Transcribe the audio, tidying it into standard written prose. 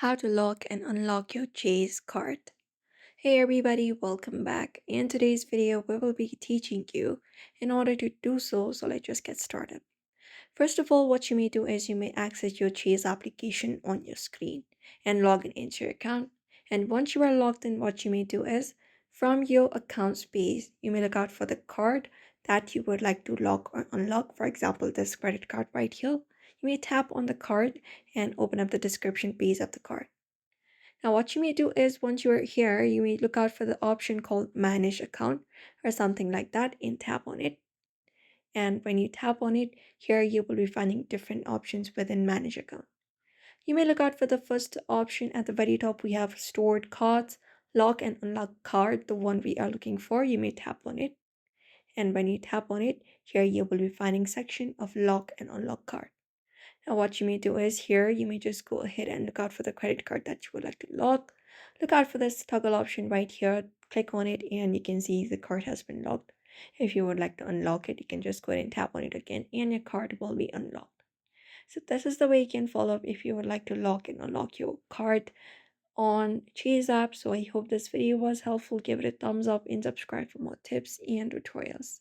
How to lock and unlock your Chase card. Hey everybody, welcome back. In today's video, we will be teaching you in order to do so let's just get started. First of all, what you may do is you may access your Chase application on your screen and log in into your account. And once you are logged in, what you may do is from your account space, you may look out for the card that you would like to lock or unlock. For example, this credit card right here. You may tap on the card and open up the description page of the card. Now, what you may do is once you're here, you may look out for the option called Manage Account or something like that and tap on it. And when you tap on it, here you will be finding different options within Manage Account. You may look out for the first option at the very top. We have Stored Cards, Lock and Unlock Card, the one we are looking for. You may tap on it. And when you tap on it, here you will be finding section of Lock and Unlock Card. Now, what you may do is here, you may just go ahead and look out for the credit card that you would like to lock. Look out for this toggle option right here. Click on it and you can see the card has been locked. If you would like to unlock it, you can just go ahead and tap on it again and your card will be unlocked. So this is the way you can follow up if you would like to lock and unlock your card on Chase app. So I hope this video was helpful. Give it a thumbs up and subscribe for more tips and tutorials.